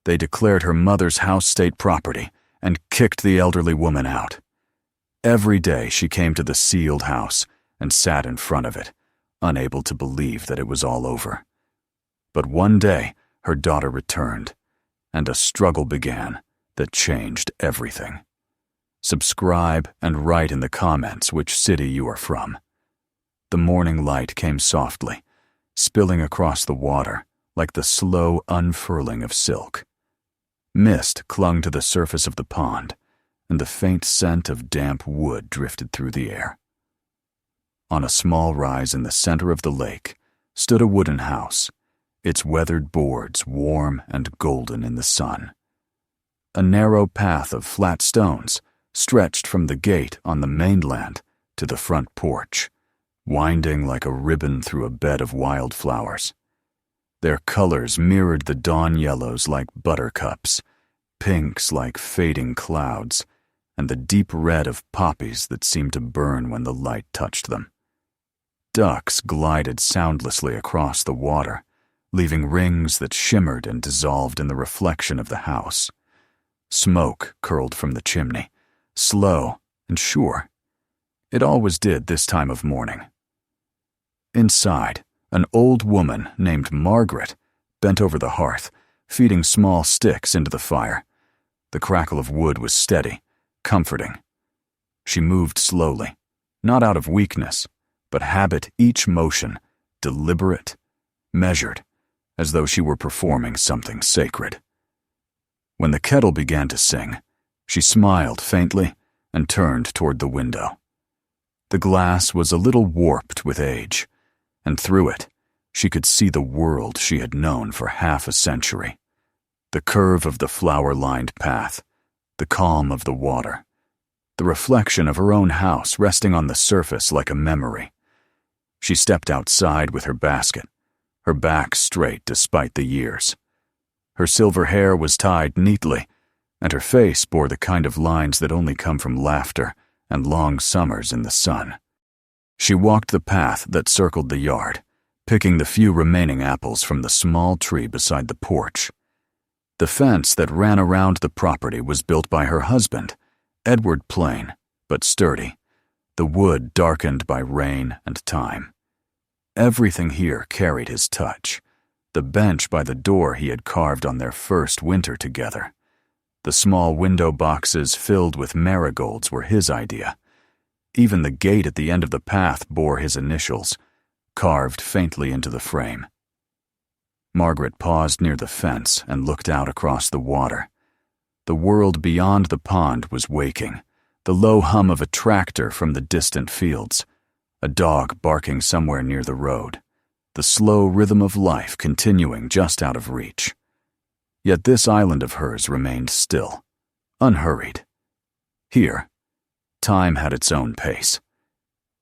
They declared her mother's house state property and kicked the elderly woman out. Every day she came to the sealed house and sat in front of it, unable to believe that it was all over. But one day, her daughter returned, and a struggle began that changed everything. Subscribe and write in the comments which city you are from. The morning light came softly, spilling across the water like the slow unfurling of silk. Mist clung to the surface of the pond, and the faint scent of damp wood drifted through the air. On a small rise in the center of the lake stood a wooden house, its weathered boards warm and golden in the sun. A narrow path of flat stones stretched from the gate on the mainland to the front porch, winding like a ribbon through a bed of wildflowers. Their colors mirrored the dawn yellows like buttercups, pinks like fading clouds, and the deep red of poppies that seemed to burn when the light touched them. Ducks glided soundlessly across the water, leaving rings that shimmered and dissolved in the reflection of the house. Smoke curled from the chimney, slow and sure. It always did this time of morning. Inside, an old woman named Margaret bent over the hearth, feeding small sticks into the fire. The crackle of wood was steady, comforting. She moved slowly, not out of weakness, but habit, each motion, deliberate, measured, as though she were performing something sacred. When the kettle began to sing, she smiled faintly and turned toward the window. The glass was a little warped with age, and through it, she could see the world she had known for half a century. The curve of the flower-lined path, the calm of the water, the reflection of her own house resting on the surface like a memory. She stepped outside with her basket, her back straight despite the years. Her silver hair was tied neatly, and her face bore the kind of lines that only come from laughter and long summers in the sun. She walked the path that circled the yard, picking the few remaining apples from the small tree beside the porch. The fence that ran around the property was built by her husband, Edward plain, but sturdy, the wood darkened by rain and time. Everything here carried his touch. The bench by the door he had carved on their first winter together. The small window boxes filled with marigolds were his idea. Even the gate at the end of the path bore his initials, carved faintly into the frame. Margaret paused near the fence and looked out across the water. The world beyond the pond was waking, the low hum of a tractor from the distant fields, a dog barking somewhere near the road, the slow rhythm of life continuing just out of reach. Yet this island of hers remained still, unhurried. Here, time had its own pace.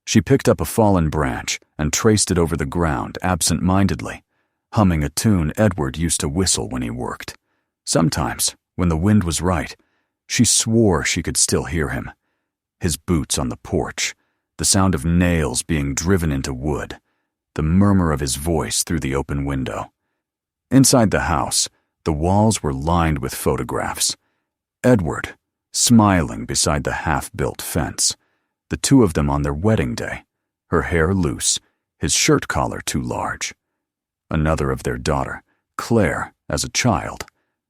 She picked up a fallen branch and traced it over the ground absent-mindedly, humming a tune Edward used to whistle when he worked. Sometimes, when the wind was right, she swore she could still hear him. His boots on the porch, the sound of nails being driven into wood, the murmur of his voice through the open window. Inside the house, the walls were lined with photographs. Edward, smiling beside the half-built fence, the two of them on their wedding day, her hair loose, his shirt collar too large. Another of their daughter, Claire, as a child,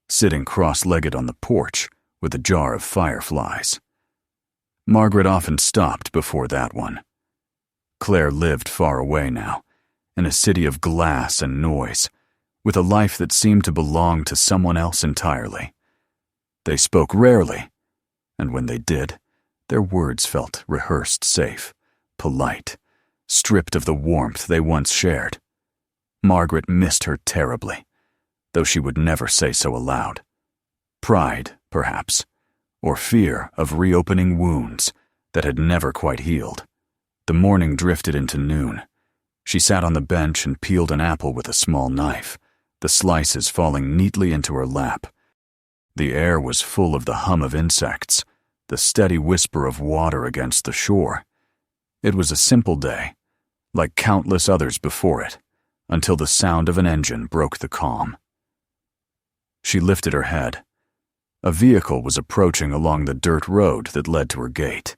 sitting cross-legged on the porch with a jar of fireflies. Margaret often stopped before that one. Claire lived far away now, in a city of glass and noise, with a life that seemed to belong to someone else entirely. They spoke rarely, and when they did, their words felt rehearsed safe, polite, stripped of the warmth they once shared. Margaret missed her terribly, though she would never say so aloud. Pride, perhaps, or fear of reopening wounds that had never quite healed. The morning drifted into noon. She sat on the bench and peeled an apple with a small knife, the slices falling neatly into her lap. The air was full of the hum of insects, the steady whisper of water against the shore. It was a simple day, like countless others before it, until the sound of an engine broke the calm. She lifted her head. A vehicle was approaching along the dirt road that led to her gate.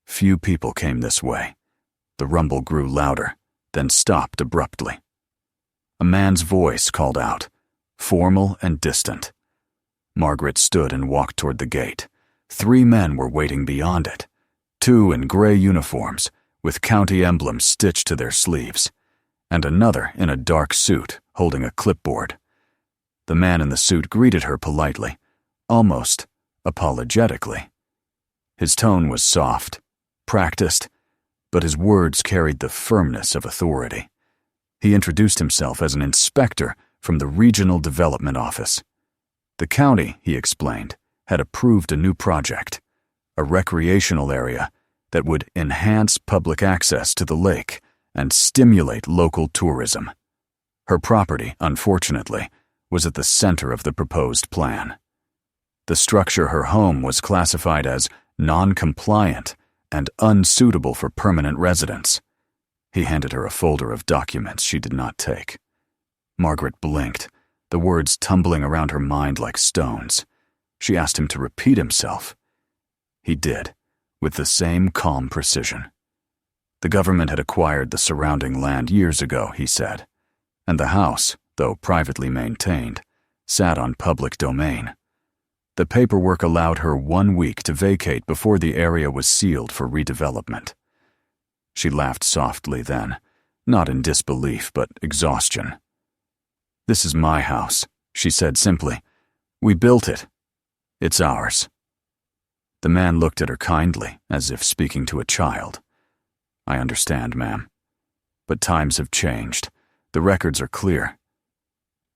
Few people came this way. The rumble grew louder, then stopped abruptly. A man's voice called out, formal and distant. Margaret stood and walked toward the gate. 3 men were waiting beyond it, 2 in gray uniforms with county emblems stitched to their sleeves, and another in a dark suit holding a clipboard. The man in the suit greeted her politely, almost apologetically. His tone was soft, practiced, but his words carried the firmness of authority. He introduced himself as an inspector from the Regional Development Office. The county, he explained, had approved a new project, a recreational area that would enhance public access to the lake and stimulate local tourism. Her property, unfortunately, was at the center of the proposed plan. The structure her home was classified as non-compliant and unsuitable for permanent residence. He handed her a folder of documents she did not take. Margaret blinked, the words tumbling around her mind like stones. She asked him to repeat himself. He did, with the same calm precision. The government had acquired the surrounding land years ago, he said, and the house, though privately maintained, sat on public domain. The paperwork allowed her 1 week to vacate before the area was sealed for redevelopment. She laughed softly then, not in disbelief but exhaustion. "This is my house," she said simply. "We built it. It's ours." The man looked at her kindly, as if speaking to a child. "I understand, ma'am. But times have changed. The records are clear."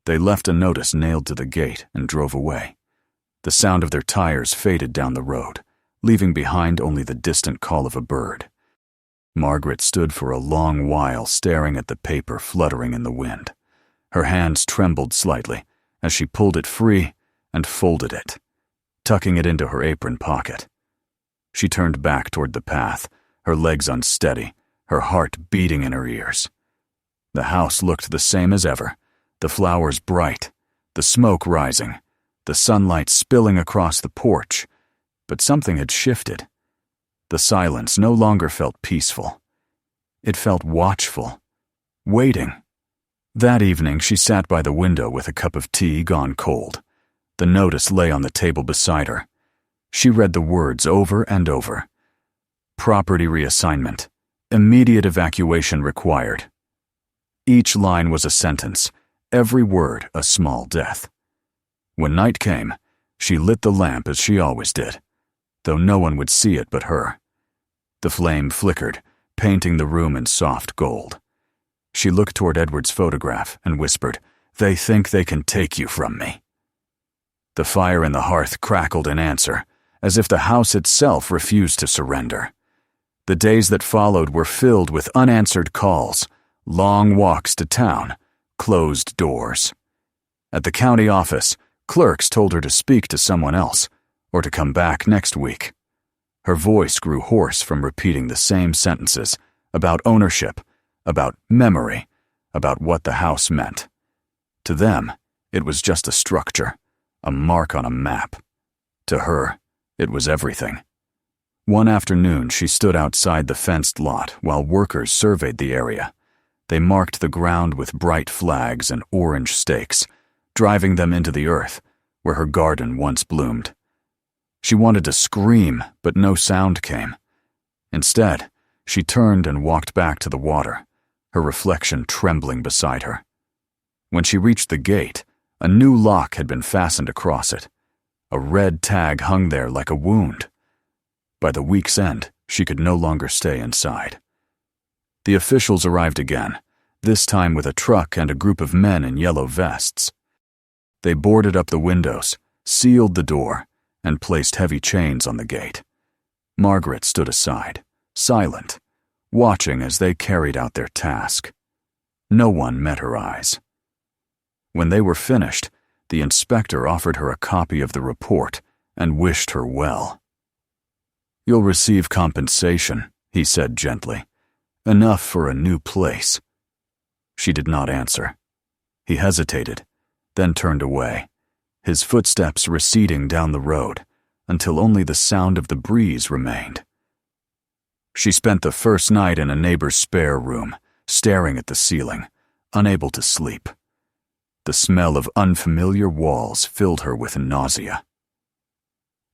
They left a notice nailed to the gate and drove away. The sound of their tires faded down the road, leaving behind only the distant call of a bird. Margaret stood for a long while staring at the paper fluttering in the wind. Her hands trembled slightly as she pulled it free and folded it, tucking it into her apron pocket. She turned back toward the path, her legs unsteady, her heart beating in her ears. The house looked the same as ever, the flowers bright, the smoke rising, the sunlight spilling across the porch, but something had shifted. The silence no longer felt peaceful. It felt watchful, waiting. That evening she sat by the window with a cup of tea gone cold. The notice lay on the table beside her. She read the words over and over. Property reassignment. Immediate evacuation required. Each line was a sentence, every word a small death. When night came, she lit the lamp as she always did, though no one would see it but her. The flame flickered, painting the room in soft gold. She looked toward Edward's photograph and whispered, "They think they can take you from me." The fire in the hearth crackled in answer, as if the house itself refused to surrender. The days that followed were filled with unanswered calls, long walks to town, closed doors. At the county office, clerks told her to speak to someone else, or to come back next week. Her voice grew hoarse from repeating the same sentences about ownership, about memory, about what the house meant. To them, it was just a structure, a mark on a map. To her, it was everything. One afternoon, she stood outside the fenced lot while workers surveyed the area. They marked the ground with bright flags and orange stakes, driving them into the earth, where her garden once bloomed. She wanted to scream, but no sound came. Instead, she turned and walked back to the water, her reflection trembling beside her. When she reached the gate, a new lock had been fastened across it. A red tag hung there like a wound. By the week's end, she could no longer stay inside. The officials arrived again, this time with a truck and a group of men in yellow vests. They boarded up the windows, sealed the door, and placed heavy chains on the gate. Margaret stood aside, silent, watching as they carried out their task. No one met her eyes. When they were finished, the inspector offered her a copy of the report and wished her well. "You'll receive compensation," he said gently. "Enough for a new place." She did not answer. He hesitated, then turned away. his footsteps receding down the road until only the sound of the breeze remained. She spent the first night in a neighbor's spare room, staring at the ceiling, unable to sleep. The smell of unfamiliar walls filled her with nausea.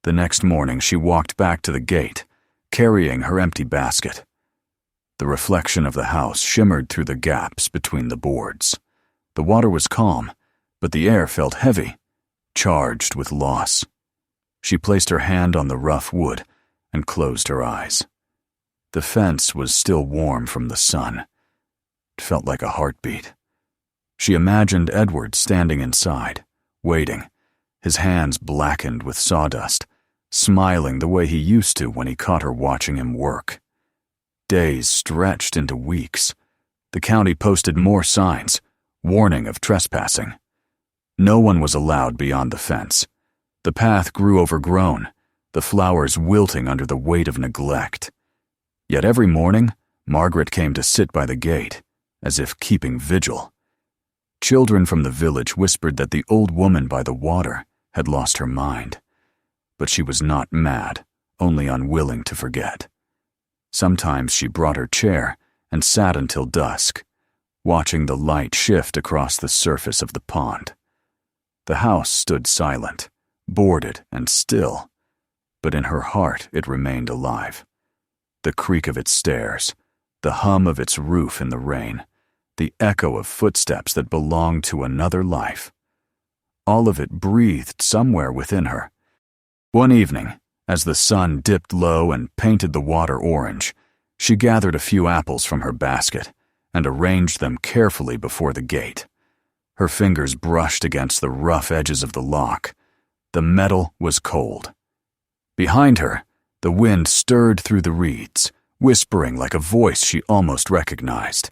The next morning she walked back to the gate, carrying her empty basket. The reflection of the house shimmered through the gaps between the boards. The water was calm, but the air felt heavy, charged with loss. She placed her hand on the rough wood and closed her eyes. The fence was still warm from the sun. It felt like a heartbeat. She imagined Edward standing inside, waiting, his hands blackened with sawdust, smiling the way he used to when he caught her watching him work. Days stretched into weeks. The county posted more signs, warning of trespassing. No one was allowed beyond the fence. The path grew overgrown, the flowers wilting under the weight of neglect. Yet every morning, Margaret came to sit by the gate, as if keeping vigil. Children from the village whispered that the old woman by the water had lost her mind. But she was not mad, only unwilling to forget. Sometimes she brought her chair and sat until dusk, watching the light shift across the surface of the pond. The house stood silent, boarded and still, but in her heart it remained alive. The creak of its stairs, the hum of its roof in the rain, the echo of footsteps that belonged to another life. All of it breathed somewhere within her. One evening, as the sun dipped low and painted the water orange, she gathered a few apples from her basket and arranged them carefully before the gate. Her fingers brushed against the rough edges of the lock. The metal was cold. Behind her, the wind stirred through the reeds, whispering like a voice she almost recognized.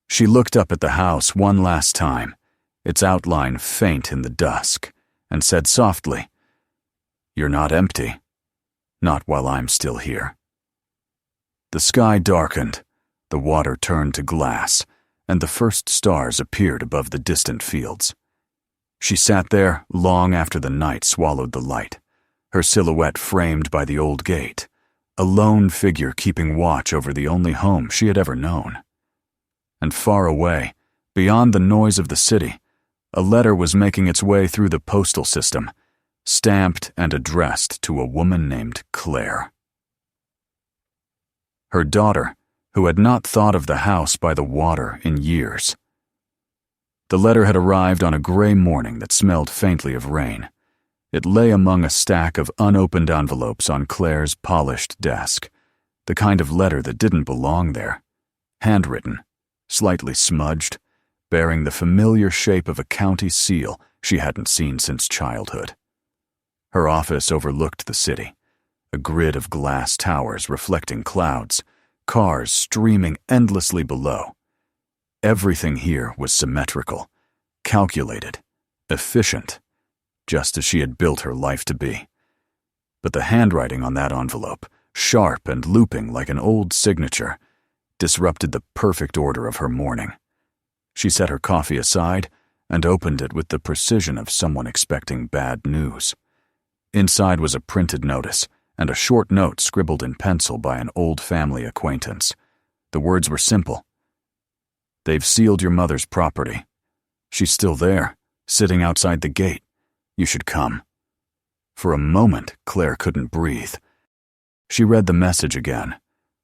She looked up at the house one last time, its outline faint in the dusk, and said softly, "You're not empty. Not while I'm still here." The sky darkened, the water turned to glass, and the first stars appeared above the distant fields. She sat there long after the night swallowed the light, her silhouette framed by the old gate, a lone figure keeping watch over the only home she had ever known. And far away, beyond the noise of the city, a letter was making its way through the postal system, stamped and addressed to a woman named Claire. Her daughter, who had not thought of the house by the water in years. The letter had arrived on a gray morning that smelled faintly of rain. It lay among a stack of unopened envelopes on Claire's polished desk, the kind of letter that didn't belong there. Handwritten, slightly smudged, bearing the familiar shape of a county seal she hadn't seen since childhood. Her office overlooked the city, a grid of glass towers reflecting clouds, cars streaming endlessly below. Everything here was symmetrical, calculated, efficient, just as she had built her life to be. But the handwriting on that envelope, sharp and looping like an old signature, disrupted the perfect order of her morning. She set her coffee aside and opened it with the precision of someone expecting bad news. Inside was a printed notice and a short note scribbled in pencil by an old family acquaintance. The words were simple. "They've sealed your mother's property. She's still there, sitting outside the gate. You should come." For a moment, Claire couldn't breathe. She read the message again,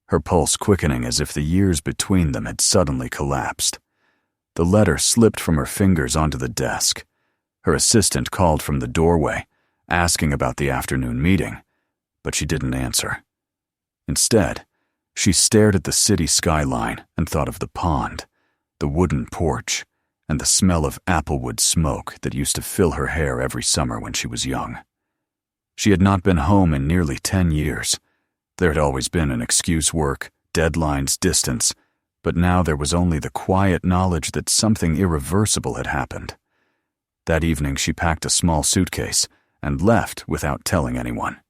her pulse quickening as if the years between them had suddenly collapsed. The letter slipped from her fingers onto the desk. Her assistant called from the doorway, asking about the afternoon meeting, but she didn't answer. Instead, she stared at the city skyline and thought of the pond, the wooden porch, and the smell of applewood smoke that used to fill her hair every summer when she was young. She had not been home in nearly 10 years. There had always been an excuse: work, deadlines, distance, but now there was only the quiet knowledge that something irreversible had happened. That evening she packed a small suitcase and left without telling anyone.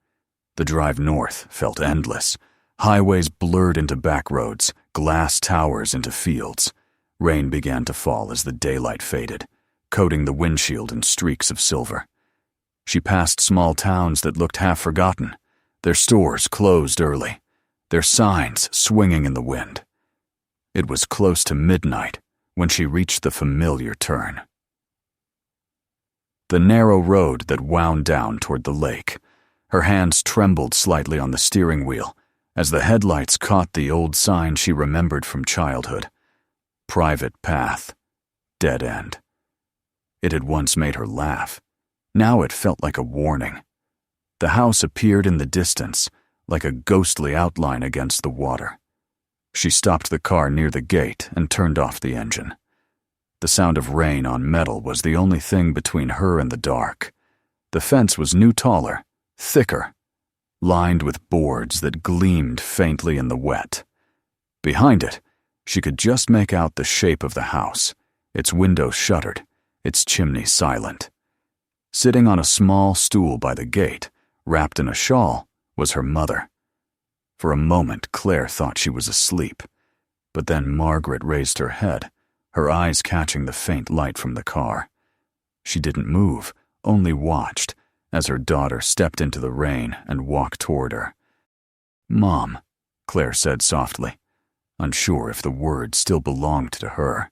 The drive north felt endless. Highways blurred into back roads, glass towers into fields. Rain began to fall as the daylight faded, coating the windshield in streaks of silver. She passed small towns that looked half-forgotten, their stores closed early, their signs swinging in the wind. It was close to midnight when she reached the familiar turn. The narrow road that wound down toward the lake. Her hands trembled slightly on the steering wheel as the headlights caught the old sign she remembered from childhood. Private path. Dead end. It had once made her laugh. Now it felt like a warning. The house appeared in the distance, like a ghostly outline against the water. She stopped the car near the gate and turned off the engine. The sound of rain on metal was the only thing between her and the dark. The fence was no taller, thicker, lined with boards that gleamed faintly in the wet. Behind it, she could just make out the shape of the house, its windows shuttered, its chimney silent. Sitting on a small stool by the gate, wrapped in a shawl, was her mother. For a moment, Claire thought she was asleep, but then Margaret raised her head, her eyes catching the faint light from the car. She didn't move, only watched, as her daughter stepped into the rain and walked toward her. "Mom," Claire said softly, unsure if the words still belonged to her.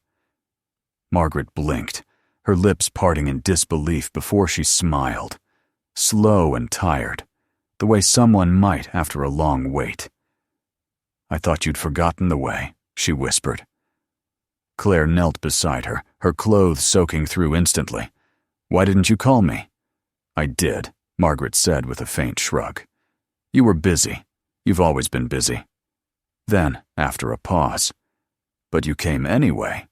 Margaret blinked, her lips parting in disbelief before she smiled, slow and tired, the way someone might after a long wait. "I thought you'd forgotten the way," she whispered. Claire knelt beside her, her clothes soaking through instantly. "Why didn't you call me?" "I did," Margaret said with a faint shrug. "You were busy. You've always been busy." Then, after a pause, "But you came anyway."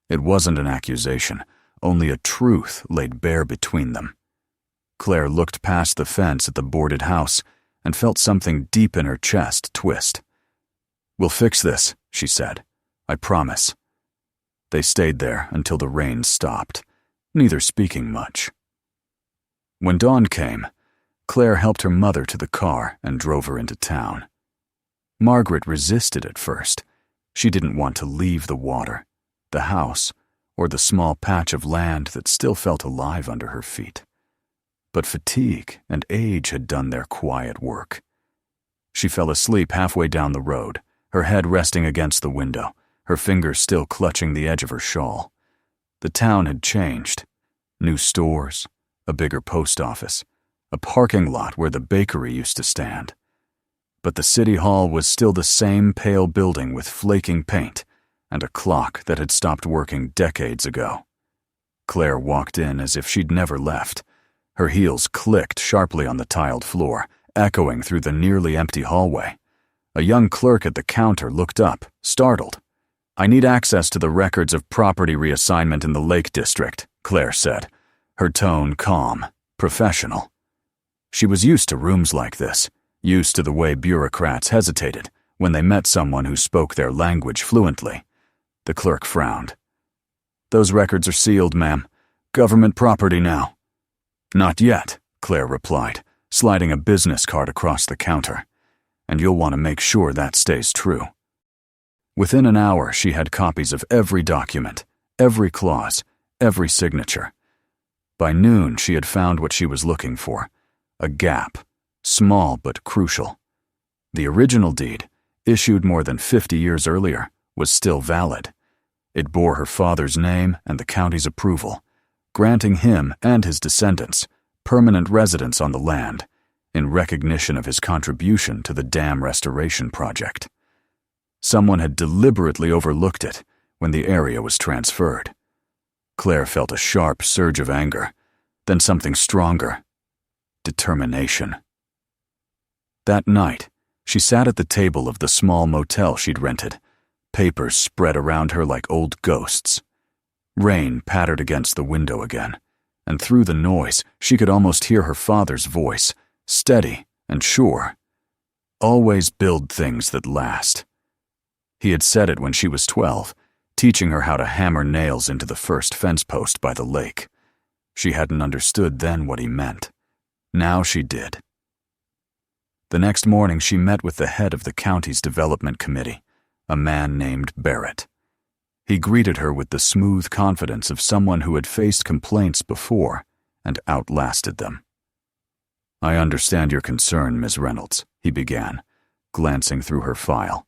It wasn't an accusation, only a truth laid bare between them. Claire looked past the fence at the boarded house and felt something deep in her chest twist. "We'll fix this," she said. "I promise." They stayed there until the rain stopped, neither speaking much. When dawn came, Claire helped her mother to the car and drove her into town. Margaret resisted at first. She didn't want to leave the water, the house, or the small patch of land that still felt alive under her feet. But fatigue and age had done their quiet work. She fell asleep halfway down the road, her head resting against the window, her fingers still clutching the edge of her shawl. The town had changed. New stores, a bigger post office, a parking lot where the bakery used to stand. But the city hall was still the same pale building with flaking paint and a clock that had stopped working decades ago. Claire walked in as if she'd never left. Her heels clicked sharply on the tiled floor, echoing through the nearly empty hallway. A young clerk at the counter looked up, startled. "I need access to the records of property reassignment in the Lake District," Claire said, her tone calm, professional. She was used to rooms like this, used to the way bureaucrats hesitated when they met someone who spoke their language fluently. The clerk frowned. "Those records are sealed, ma'am. Government property now." "Not yet," Claire replied, sliding a business card across the counter. "And you'll want to make sure that stays true." Within an hour, she had copies of every document, every clause, every signature. By noon, she had found what she was looking for, a gap, small but crucial. The original deed, issued more than 50 years earlier, was still valid. It bore her father's name and the county's approval, granting him and his descendants permanent residence on the land in recognition of his contribution to the dam restoration project. Someone had deliberately overlooked it when the area was transferred. Claire felt a sharp surge of anger, then something stronger: determination. That night, she sat at the table of the small motel she'd rented, papers spread around her like old ghosts. Rain pattered against the window again, and through the noise, she could almost hear her father's voice, steady and sure. "Always build things that last." He had said it when she was 12, teaching her how to hammer nails into the first fence post by the lake. She hadn't understood then what he meant. Now she did. The next morning, she met with the head of the county's development committee, a man named Barrett. He greeted her with the smooth confidence of someone who had faced complaints before and outlasted them. I understand your concern, Miss Reynolds, he began, glancing through her file.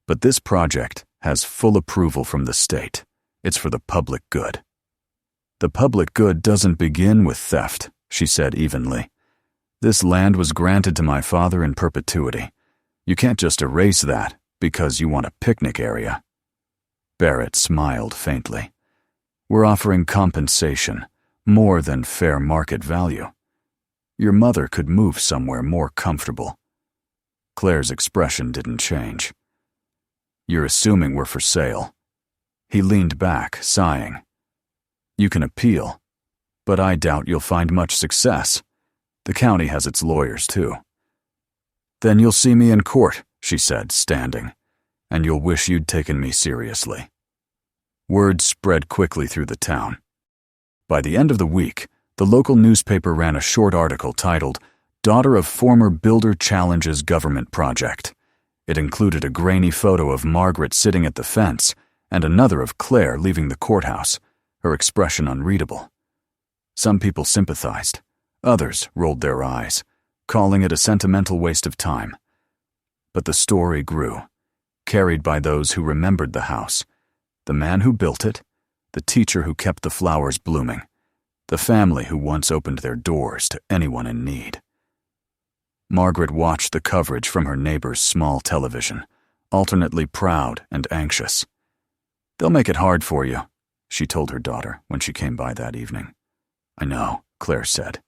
But this project has full approval from the state. It's for the public good. The public good doesn't begin with theft, she said evenly. This land was granted to my father in perpetuity. You can't just erase that because you want a picnic area. Barrett smiled faintly. We're offering compensation, more than fair market value. Your mother could move somewhere more comfortable. Claire's expression didn't change. You're assuming we're for sale. He leaned back, sighing. You can appeal, but I doubt you'll find much success. The county has its lawyers, too. Then you'll see me in court, she said, standing, and you'll wish you'd taken me seriously. Word spread quickly through the town. By the end of the week, the local newspaper ran a short article titled, "Daughter of Former Builder Challenges Government Project." It included a grainy photo of Margaret sitting at the fence and another of Claire leaving the courthouse, her expression unreadable. Some people sympathized. Others rolled their eyes, calling it a sentimental waste of time. But the story grew, carried by those who remembered the house, the man who built it, the teacher who kept the flowers blooming, the family who once opened their doors to anyone in need. Margaret watched the coverage from her neighbor's small television, alternately proud and anxious. They'll make it hard for you, she told her daughter when she came by that evening. I know, Claire said,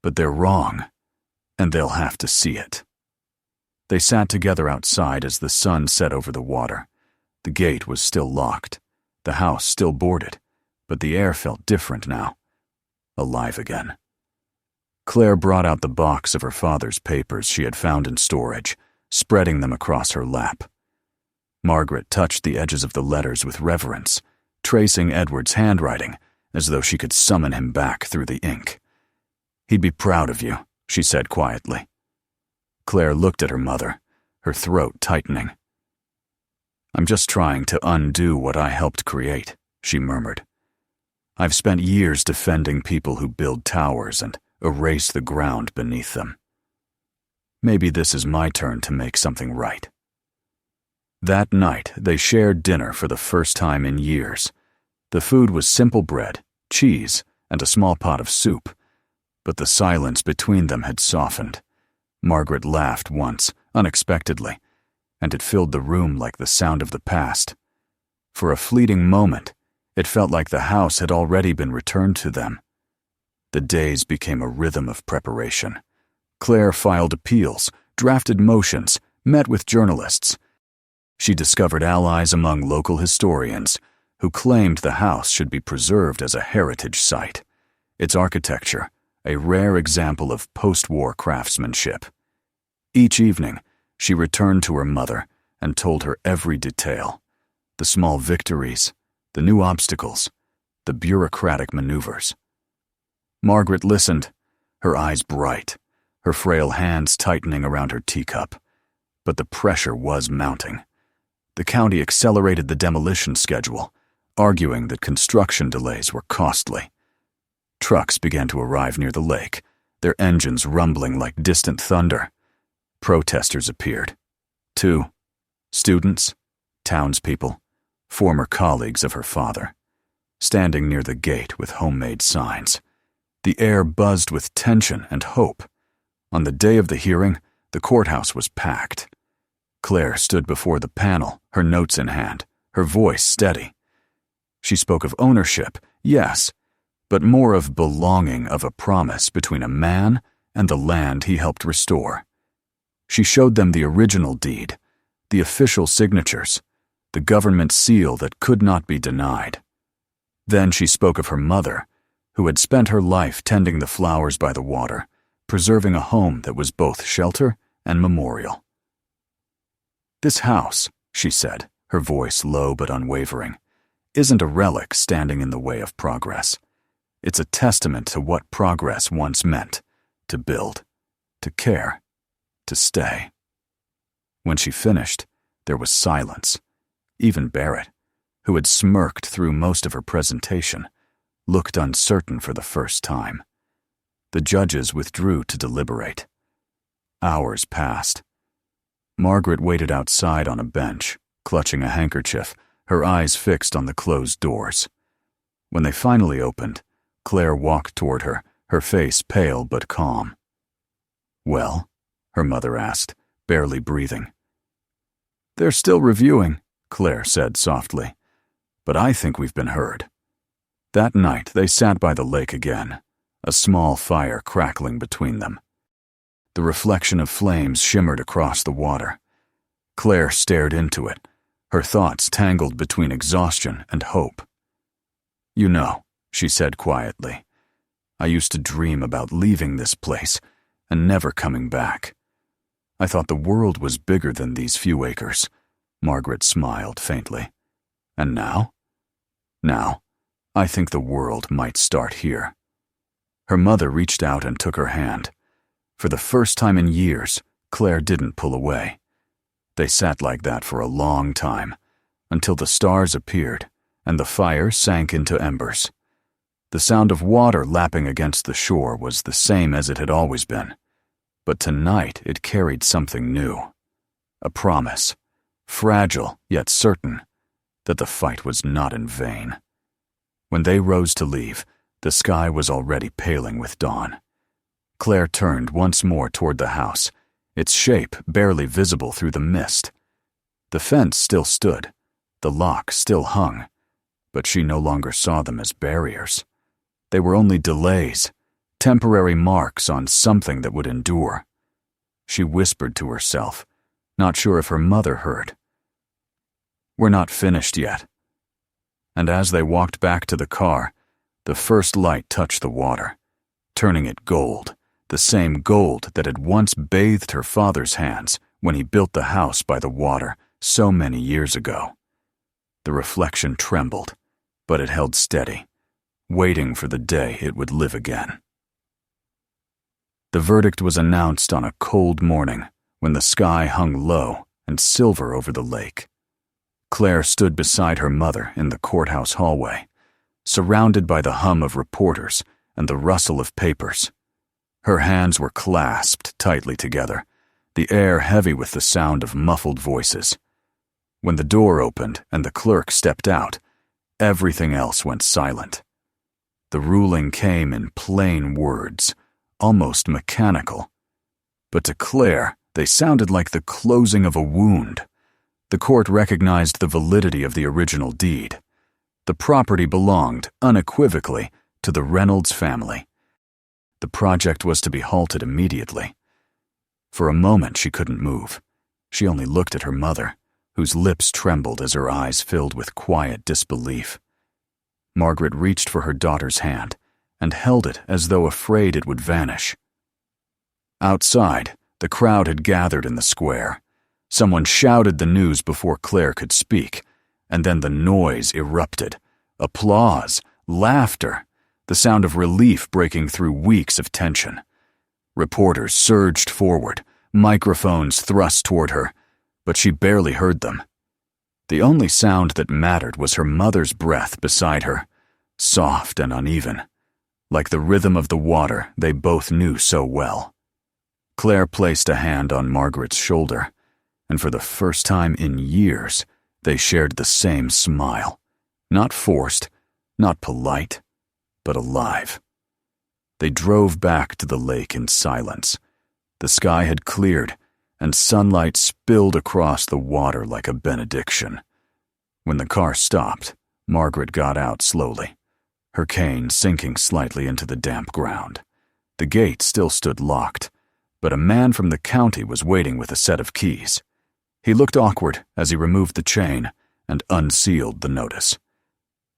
but they're wrong, and they'll have to see it. They sat together outside as the sun set over the water. The gate was still locked, the house still boarded, but the air felt different now, alive again. Claire brought out the box of her father's papers she had found in storage, spreading them across her lap. Margaret touched the edges of the letters with reverence, tracing Edward's handwriting as though she could summon him back through the ink. He'd be proud of you, she said quietly. Claire looked at her mother, her throat tightening. I'm just trying to undo what I helped create, she murmured. I've spent years defending people who build towers and erase the ground beneath them. Maybe this is my turn to make something right. That night, they shared dinner for the first time in years. The food was simple bread, cheese, and a small pot of soup, but the silence between them had softened. Margaret laughed once, unexpectedly, and it filled the room like the sound of the past. For a fleeting moment, it felt like the house had already been returned to them. The days became a rhythm of preparation. Claire filed appeals, drafted motions, met with journalists. She discovered allies among local historians who claimed the house should be preserved as a heritage site. Its architecture, a rare example of post-war craftsmanship. Each evening, she returned to her mother and told her every detail. The small victories, the new obstacles, the bureaucratic maneuvers. Margaret listened, her eyes bright, her frail hands tightening around her teacup. But the pressure was mounting. The county accelerated the demolition schedule, arguing that construction delays were costly. Trucks began to arrive near the lake, their engines rumbling like distant thunder. Protesters appeared. 2 students, townspeople, former colleagues of her father, standing near the gate with homemade signs. The air buzzed with tension and hope. On the day of the hearing, the courthouse was packed. Claire stood before the panel, her notes in hand, her voice steady. She spoke of ownership, yes, but more of belonging, of a promise between a man and the land he helped restore. She showed them the original deed, the official signatures, the government seal that could not be denied. Then she spoke of her mother, who had spent her life tending the flowers by the water, preserving a home that was both shelter and memorial. This house, she said, her voice low but unwavering, isn't a relic standing in the way of progress. It's a testament to what progress once meant, to build, to care, to stay. When she finished, there was silence. Even Barrett, who had smirked through most of her presentation, looked uncertain for the first time. The judges withdrew to deliberate. Hours passed. Margaret waited outside on a bench, clutching a handkerchief, her eyes fixed on the closed doors. When they finally opened, Claire walked toward her, her face pale but calm. "Well?" her mother asked, barely breathing. "They're still reviewing," Claire said softly, "but I think we've been heard." That night they sat by the lake again, a small fire crackling between them. The reflection of flames shimmered across the water. Claire stared into it, her thoughts tangled between exhaustion and hope. "You know," she said quietly, "I used to dream about leaving this place and never coming back. I thought the world was bigger than these few acres." Margaret smiled faintly. "And now? Now, I think the world might start here." Her mother reached out and took her hand. For the first time in years, Claire didn't pull away. They sat like that for a long time, until the stars appeared and the fire sank into embers. The sound of water lapping against the shore was the same as it had always been, but tonight it carried something new. A promise, fragile yet certain, that the fight was not in vain. When they rose to leave, the sky was already paling with dawn. Claire turned once more toward the house, its shape barely visible through the mist. The fence still stood, the lock still hung, but she no longer saw them as barriers. They were only delays, temporary marks on something that would endure. She whispered to herself, not sure if her mother heard. "We're not finished yet." And as they walked back to the car, the first light touched the water, turning it gold, the same gold that had once bathed her father's hands when he built the house by the water so many years ago. The reflection trembled, but it held steady, waiting for the day it would live again. The verdict was announced on a cold morning when the sky hung low and silver over the lake. Claire stood beside her mother in the courthouse hallway, surrounded by the hum of reporters and the rustle of papers. Her hands were clasped tightly together, the air heavy with the sound of muffled voices. When the door opened and the clerk stepped out, everything else went silent. The ruling came in plain words, almost mechanical. But to Claire, they sounded like the closing of a wound. The court recognized the validity of the original deed. The property belonged, unequivocally, to the Reynolds family. The project was to be halted immediately. For a moment she couldn't move. She only looked at her mother, whose lips trembled as her eyes filled with quiet disbelief. Margaret reached for her daughter's hand and held it as though afraid it would vanish. Outside, the crowd had gathered in the square. Someone shouted the news before Claire could speak, and then the noise erupted. Applause, laughter, the sound of relief breaking through weeks of tension. Reporters surged forward, microphones thrust toward her, but she barely heard them. The only sound that mattered was her mother's breath beside her, soft and uneven, like the rhythm of the water they both knew so well. Claire placed a hand on Margaret's shoulder, and for the first time in years, they shared the same smile. Not forced, not polite, but alive. They drove back to the lake in silence. The sky had cleared, and sunlight spilled across the water like a benediction. When the car stopped, Margaret got out slowly, her cane sinking slightly into the damp ground. The gate still stood locked, but a man from the county was waiting with a set of keys. He looked awkward as he removed the chain and unsealed the notice.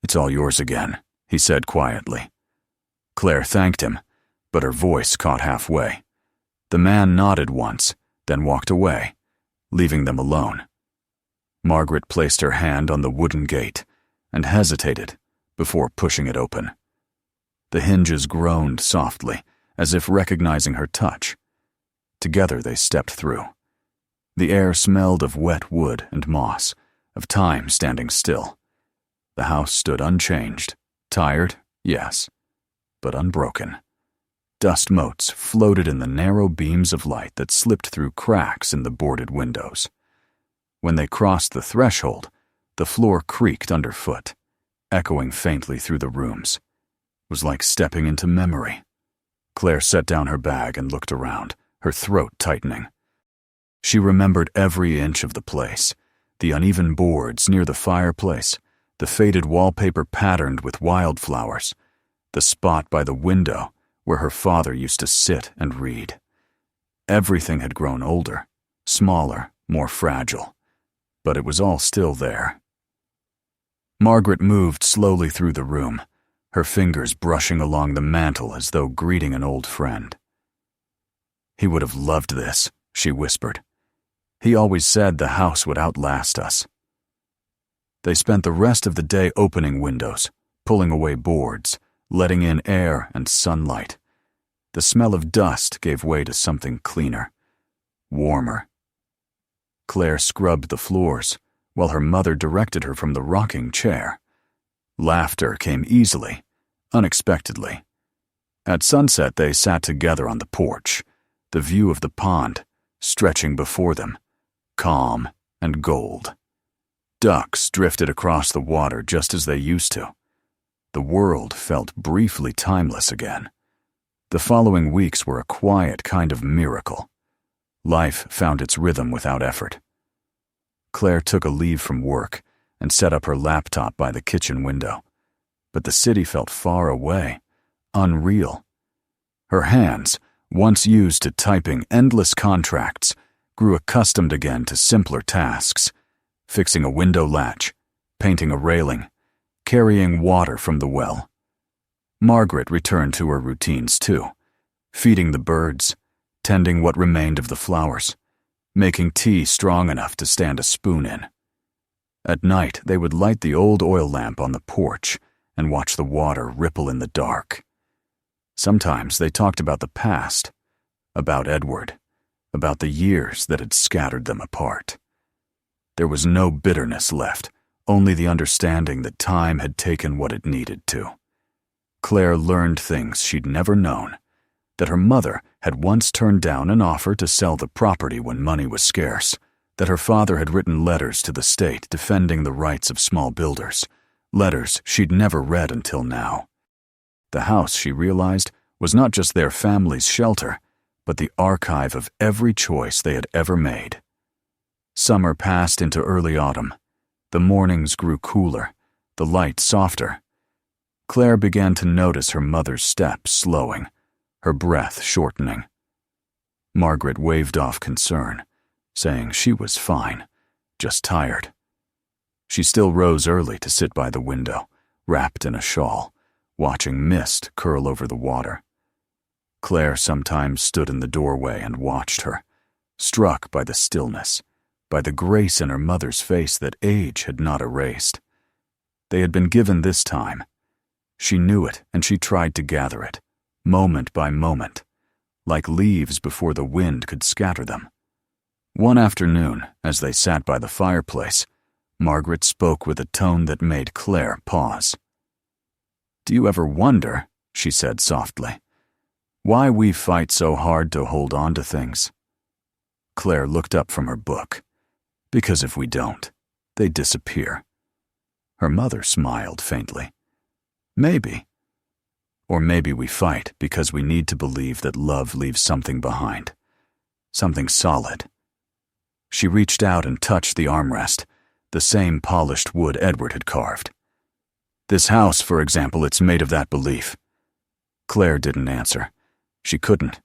"It's all yours again," he said quietly. Claire thanked him, but her voice caught halfway. The man nodded once, then walked away, leaving them alone. Margaret placed her hand on the wooden gate and hesitated before pushing it open. The hinges groaned softly, as if recognizing her touch. Together they stepped through. The air smelled of wet wood and moss, of time standing still. The house stood unchanged, tired, yes, but unbroken. Dust motes floated in the narrow beams of light that slipped through cracks in the boarded windows. When they crossed the threshold, the floor creaked underfoot, echoing faintly through the rooms. It was like stepping into memory. Claire set down her bag and looked around, her throat tightening. She remembered every inch of the place, the uneven boards near the fireplace, the faded wallpaper patterned with wildflowers, the spot by the window where her father used to sit and read. Everything had grown older, smaller, more fragile, but it was all still there. Margaret moved slowly through the room, her fingers brushing along the mantel as though greeting an old friend. "He would have loved this," she whispered. "He always said the house would outlast us." They spent the rest of the day opening windows, pulling away boards, letting in air and sunlight. The smell of dust gave way to something cleaner, warmer. Claire scrubbed the floors, while her mother directed her from the rocking chair. Laughter came easily, unexpectedly. At sunset they sat together on the porch, the view of the pond stretching before them, calm and gold. Ducks drifted across the water just as they used to. The world felt briefly timeless again. The following weeks were a quiet kind of miracle. Life found its rhythm without effort. Claire took a leave from work and set up her laptop by the kitchen window. But the city felt far away, unreal. Her hands, once used to typing endless contracts, grew accustomed again to simpler tasks, fixing a window latch, painting a railing, carrying water from the well. Margaret returned to her routines too, feeding the birds, tending what remained of the flowers, making tea strong enough to stand a spoon in. At night, they would light the old oil lamp on the porch and watch the water ripple in the dark. Sometimes they talked about the past, about Edward, about the years that had scattered them apart. There was no bitterness left, only the understanding that time had taken what it needed to. Claire learned things she'd never known, that her mother had once turned down an offer to sell the property when money was scarce, that her father had written letters to the state defending the rights of small builders, letters she'd never read until now. The house, she realized, was not just their family's shelter, but the archive of every choice they had ever made. Summer passed into early autumn. The mornings grew cooler, the light softer. Claire began to notice her mother's steps slowing, her breath shortening. Margaret waved off concern, saying she was fine, just tired. She still rose early to sit by the window, wrapped in a shawl, watching mist curl over the water. Claire sometimes stood in the doorway and watched her, struck by the stillness, by the grace in her mother's face that age had not erased. They had been given this time. She knew it, and she tried to gather it, moment by moment, like leaves before the wind could scatter them. One afternoon, as they sat by the fireplace, Margaret spoke with a tone that made Claire pause. "Do you ever wonder," she said softly, "why we fight so hard to hold on to things?" Claire looked up from her book. "Because if we don't, they disappear." Her mother smiled faintly. "Maybe. Or maybe we fight because we need to believe that love leaves something behind. Something solid." She reached out and touched the armrest, the same polished wood Edward had carved. "This house, for example, it's made of that belief." Claire didn't answer. She couldn't.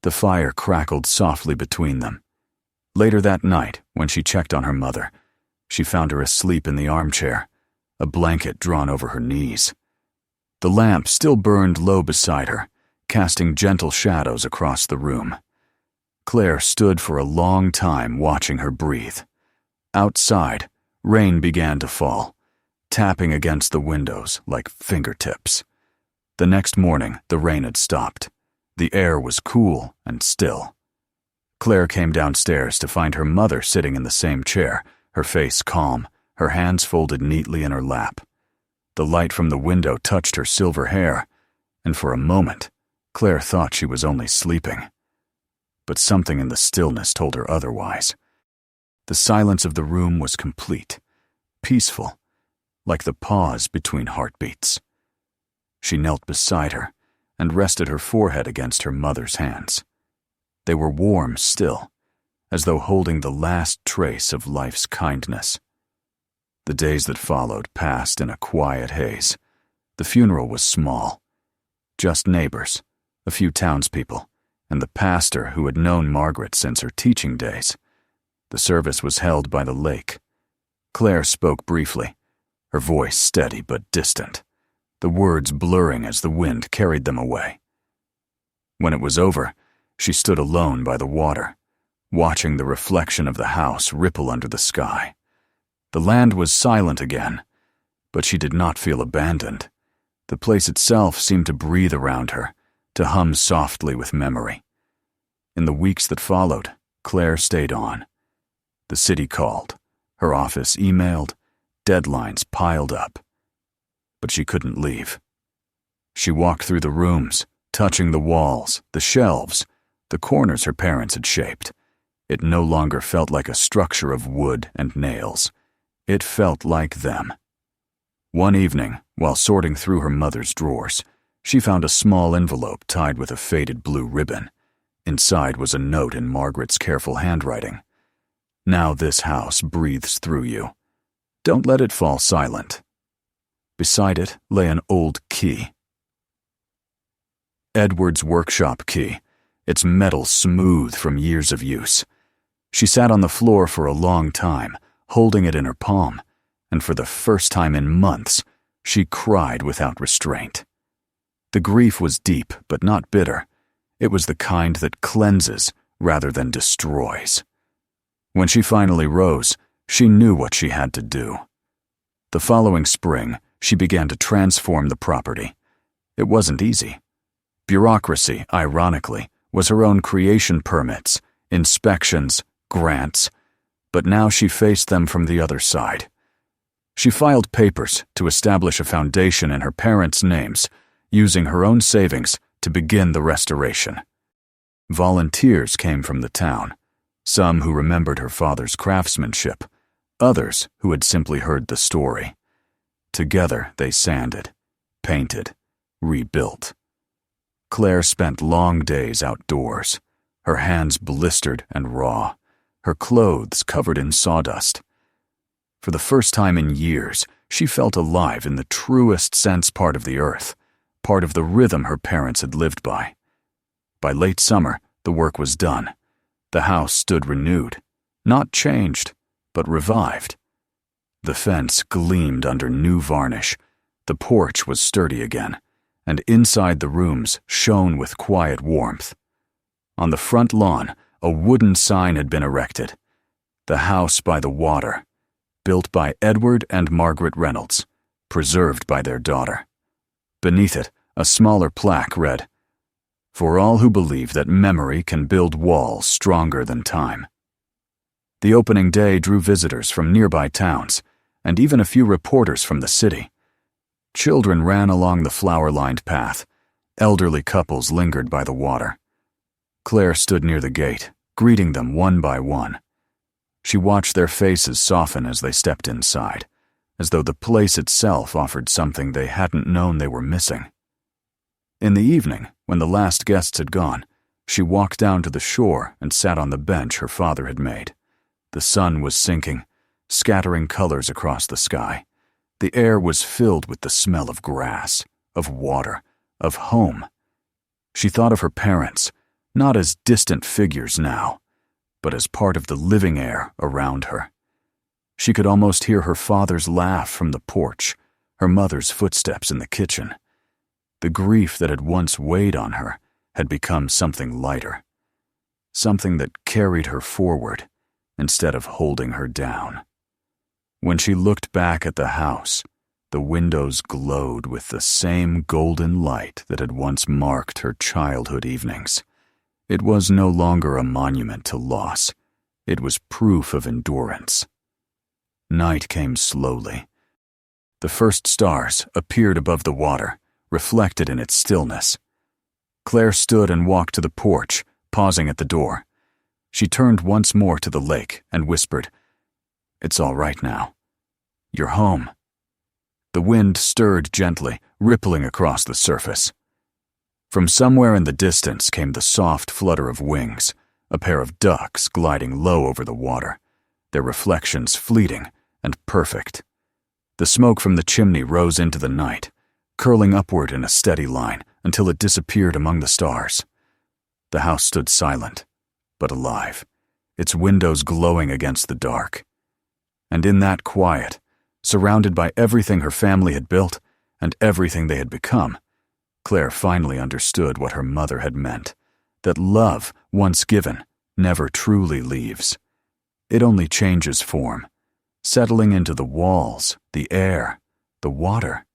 The fire crackled softly between them. Later that night, when she checked on her mother, she found her asleep in the armchair, a blanket drawn over her knees. The lamp still burned low beside her, casting gentle shadows across the room. Claire stood for a long time watching her breathe. Outside, rain began to fall, tapping against the windows like fingertips. The next morning, the rain had stopped. The air was cool and still. Claire came downstairs to find her mother sitting in the same chair, her face calm, her hands folded neatly in her lap. The light from the window touched her silver hair, and for a moment, Claire thought she was only sleeping, but something in the stillness told her otherwise. The silence of the room was complete, peaceful, like the pause between heartbeats. She knelt beside her and rested her forehead against her mother's hands. They were warm still, as though holding the last trace of life's kindness. The days that followed passed in a quiet haze. The funeral was small. Just neighbors, a few townspeople, and the pastor who had known Margaret since her teaching days. The service was held by the lake. Claire spoke briefly, her voice steady but distant, the words blurring as the wind carried them away. When it was over, she stood alone by the water, watching the reflection of the house ripple under the sky. The land was silent again, but she did not feel abandoned. The place itself seemed to breathe around her, to hum softly with memory. In the weeks that followed, Claire stayed on. The city called, her office emailed, deadlines piled up. But she couldn't leave. She walked through the rooms, touching the walls, the shelves, the corners her parents had shaped. It no longer felt like a structure of wood and nails. It felt like them. One evening, while sorting through her mother's drawers, she found a small envelope tied with a faded blue ribbon. Inside was a note in Margaret's careful handwriting. "Now this house breathes through you. Don't let it fall silent." Beside it lay an old key. Edward's workshop key, its metal smooth from years of use. She sat on the floor for a long time, holding it in her palm, and for the first time in months, she cried without restraint. The grief was deep, but not bitter. It was the kind that cleanses rather than destroys. When she finally rose, she knew what she had to do. The following spring, she began to transform the property. It wasn't easy. Bureaucracy, ironically, was her own creation: permits, inspections, grants, but now she faced them from the other side. She filed papers to establish a foundation in her parents' names, using her own savings to begin the restoration. Volunteers came from the town, some who remembered her father's craftsmanship, others who had simply heard the story. Together they sanded, painted, rebuilt. Claire spent long days outdoors, her hands blistered and raw, her clothes covered in sawdust. For the first time in years, she felt alive in the truest sense, part of the earth, part of the rhythm her parents had lived by. By late summer, the work was done. The house stood renewed, not changed, but revived. The fence gleamed under new varnish, the porch was sturdy again, and inside the rooms shone with quiet warmth. On the front lawn, a wooden sign had been erected. "The House by the Water," built by Edward and Margaret Reynolds, preserved by their daughter. Beneath it, a smaller plaque read, "For all who believe that memory can build walls stronger than time." The opening day drew visitors from nearby towns, and even a few reporters from the city. Children ran along the flower-lined path. Elderly couples lingered by the water. Claire stood near the gate, greeting them one by one. She watched their faces soften as they stepped inside, as though the place itself offered something they hadn't known they were missing. In the evening, when the last guests had gone, she walked down to the shore and sat on the bench her father had made. The sun was sinking, scattering colors across the sky. The air was filled with the smell of grass, of water, of home. She thought of her parents, not as distant figures now, but as part of the living air around her. She could almost hear her father's laugh from the porch, her mother's footsteps in the kitchen. The grief that had once weighed on her had become something lighter, something that carried her forward instead of holding her down. When she looked back at the house, the windows glowed with the same golden light that had once marked her childhood evenings. It was no longer a monument to loss. It was proof of endurance. Night came slowly. The first stars appeared above the water, reflected in its stillness. Claire stood and walked to the porch, pausing at the door. She turned once more to the lake and whispered, "It's all right now. You're home." The wind stirred gently, rippling across the surface. From somewhere in the distance came the soft flutter of wings, a pair of ducks gliding low over the water, their reflections fleeting and perfect. The smoke from the chimney rose into the night, curling upward in a steady line until it disappeared among the stars. The house stood silent, but alive, its windows glowing against the dark. And in that quiet, surrounded by everything her family had built and everything they had become, Claire finally understood what her mother had meant, that love, once given, never truly leaves. It only changes form, settling into the walls, the air, the water.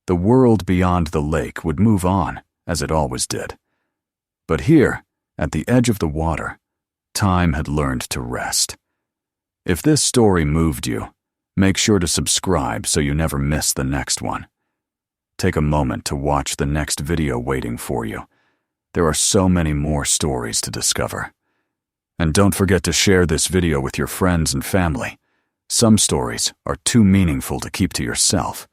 The world beyond the lake would move on, as it always did. But here, at the edge of the water, time had learned to rest. If this story moved you, make sure to subscribe so you never miss the next one. Take a moment to watch the next video waiting for you. There are so many more stories to discover. And don't forget to share this video with your friends and family. Some stories are too meaningful to keep to yourself.